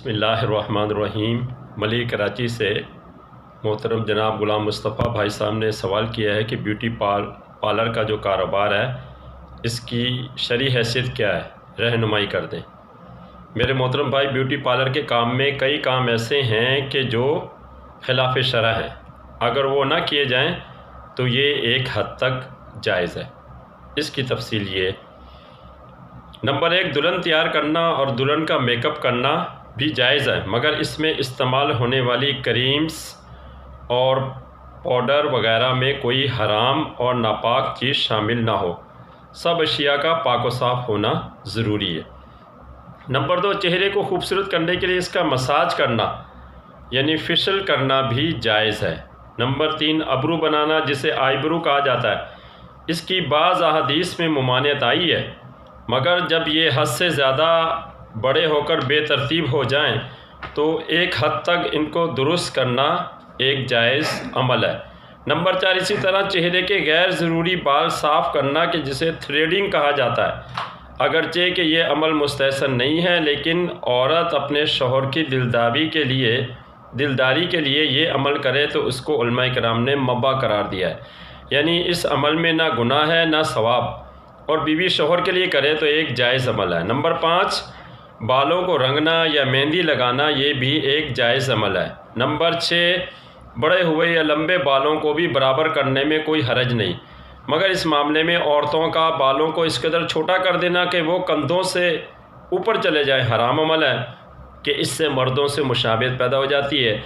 بسم اللہ الرحمن الرحیم۔ ملی کراچی سے محترم جناب غلام مصطفیٰ بھائی صاحب نے سوال کیا ہے کہ بیوٹی پارلر کا جو کاروبار ہے اس کی شرعی حیثیت کیا ہے، رہنمائی کر دیں۔ میرے محترم بھائی، بیوٹی پارلر کے کام میں کئی کام ایسے ہیں کہ جو خلاف شرع ہیں، اگر وہ نہ کیے جائیں تو یہ ایک حد تک جائز ہے۔ اس کی تفصیل یہ: نمبر 1، دلہن تیار کرنا اور دلہن کا میک اپ کرنا بھی جائز ہے، مگر اس میں استعمال ہونے والی کریمز اور پاؤڈر وغیرہ میں کوئی حرام اور ناپاک چیز شامل نہ ہو۔ سب اشیاء کا پاک و صاف ہونا ضروری ہے۔ نمبر 2، چہرے کو خوبصورت کرنے کے لیے اس کا مساج کرنا یعنی فیشل کرنا بھی جائز ہے۔ نمبر 3، ابرو بنانا جسے آئی برو کہا جاتا ہے، اس کی بعض احادیث میں ممانعت آئی ہے، مگر جب یہ حد سے زیادہ بڑے ہو کر بے ترتیب ہو جائیں تو ایک حد تک ان کو درست کرنا ایک جائز عمل ہے۔ نمبر 4، اسی طرح چہرے کے غیر ضروری بال صاف کرنا کہ جسے تھریڈنگ کہا جاتا ہے، اگرچہ کہ یہ عمل مستحسن نہیں ہے، لیکن عورت اپنے شوہر کی دلداری کے لیے یہ عمل کرے تو اس کو علماء کرام نے مباح قرار دیا ہے، یعنی اس عمل میں نہ گناہ ہے نہ ثواب، اور بیوی شوہر کے لیے کرے تو ایک جائز عمل ہے۔ نمبر 5، بالوں کو رنگنا یا مہندی لگانا، یہ بھی ایک جائز عمل ہے۔ نمبر 6، بڑے ہوئے یا لمبے بالوں کو بھی برابر کرنے میں کوئی حرج نہیں، مگر اس معاملے میں عورتوں کا بالوں کو اس قدر چھوٹا کر دینا کہ وہ کندھوں سے اوپر چلے جائیں حرام عمل ہے، کہ اس سے مردوں سے مشابہت پیدا ہو جاتی ہے،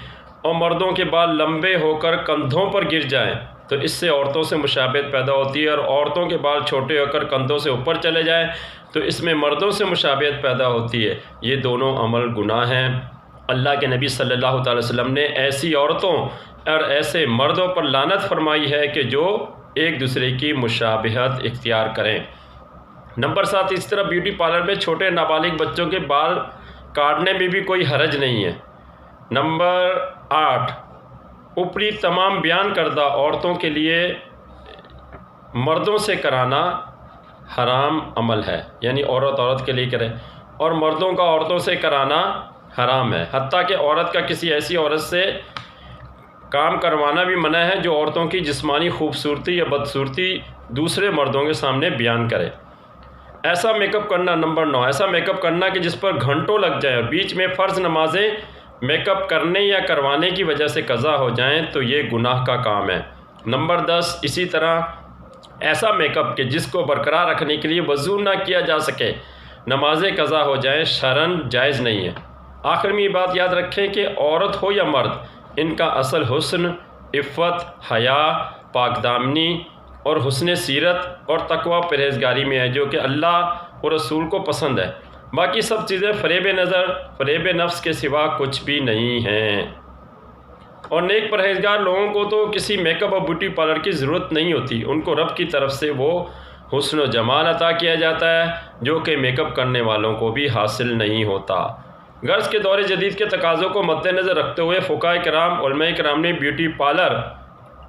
اور مردوں کے بال لمبے ہو کر کندھوں پر گر جائیں تو اس سے عورتوں سے مشابہت پیدا ہوتی ہے، اور عورتوں کے بال چھوٹے ہو کر کندھوں سے اوپر چلے جائیں تو اس میں مردوں سے مشابہت پیدا ہوتی ہے۔ یہ دونوں عمل گناہ ہیں۔ اللہ کے نبی صلی اللہ تعالی وسلم نے ایسی عورتوں اور ایسے مردوں پر لعنت فرمائی ہے کہ جو ایک دوسرے کی مشابہت اختیار کریں۔ نمبر 7، اس طرح بیوٹی پارلر میں چھوٹے نابالغ بچوں کے بال کاٹنے میں بھی کوئی حرج نہیں ہے۔ نمبر 8، اوپری تمام بیان کردہ عورتوں کے لیے مردوں سے کرانا حرام عمل ہے، یعنی عورت کے لیے کرے، اور مردوں کا عورتوں سے کرانا حرام ہے، حتیٰ کہ عورت کا کسی ایسی عورت سے کام کروانا بھی منع ہے جو عورتوں کی جسمانی خوبصورتی یا بدصورتی دوسرے مردوں کے سامنے بیان کرے۔ ایسا میک اپ کرنا۔ نمبر 9، ایسا میک اپ کرنا کہ جس پر گھنٹوں لگ جائیں اور بیچ میں فرض نمازیں میک اپ کرنے یا کروانے کی وجہ سے قضا ہو جائیں تو یہ گناہ کا کام ہے۔ نمبر 10، اسی طرح ایسا میک اپ کہ جس کو برقرار رکھنے کے لیے وضو نہ کیا جا سکے، نمازیں قضا ہو جائیں، شرعاً جائز نہیں ہے۔ آخر میں یہ بات یاد رکھیں کہ عورت ہو یا مرد، ان کا اصل حسن، عفت، حیا، پاک دامنی اور حسن سیرت اور تقوی پرہیزگاری میں ہے، جو کہ اللہ اور رسول کو پسند ہے۔ باقی سب چیزیں فریب نظر، فریب نفس کے سوا کچھ بھی نہیں ہیں، اور نیک پرہیزگار لوگوں کو تو کسی میک اپ اور بیوٹی پارلر کی ضرورت نہیں ہوتی، ان کو رب کی طرف سے وہ حسن و جمال عطا کیا جاتا ہے جو کہ میک اپ کرنے والوں کو بھی حاصل نہیں ہوتا۔ غرض کے دور جدید کے تقاضوں کو مد نظر رکھتے ہوئے فقہاء کرام، علماء کرام نے بیوٹی پارلر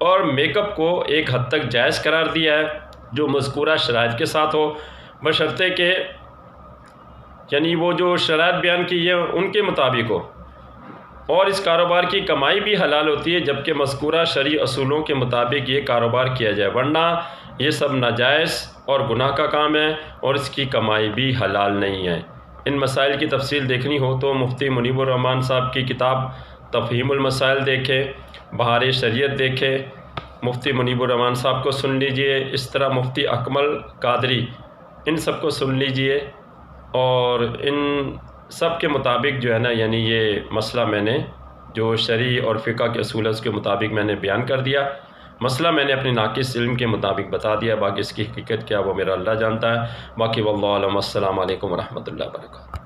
اور میک اپ کو ایک حد تک جائز قرار دیا ہے، جو مذکورہ شرائط کے ساتھ ہو، بشرطے کہ یعنی وہ جو شرائط بیان کی ہے ان کے مطابق ہو، اور اس کاروبار کی کمائی بھی حلال ہوتی ہے، جبکہ مذکورہ شرعی اصولوں کے مطابق یہ کاروبار کیا جائے، ورنہ یہ سب ناجائز اور گناہ کا کام ہے اور اس کی کمائی بھی حلال نہیں ہے۔ ان مسائل کی تفصیل دیکھنی ہو تو مفتی منیب الرحمن صاحب کی کتاب تفہیم المسائل دیکھیں، بہار شریعت دیکھیں، مفتی منیب الرحمن صاحب کو سن لیجئے، اس طرح مفتی اکمل قادری، ان سب کو سن لیجئے، اور ان سب کے مطابق جو ہے نا، یعنی یہ مسئلہ میں نے جو شرعی اور فقہ کے اصول ہے اس کے مطابق میں نے بیان کر دیا، مسئلہ میں نے اپنے ناقص علم کے مطابق بتا دیا، باقی اس کی حقیقت کیا وہ میرا اللہ جانتا ہے۔ باقی واللہ اعلم۔ السلام علیکم ورحمۃ اللہ وبرکاتہ۔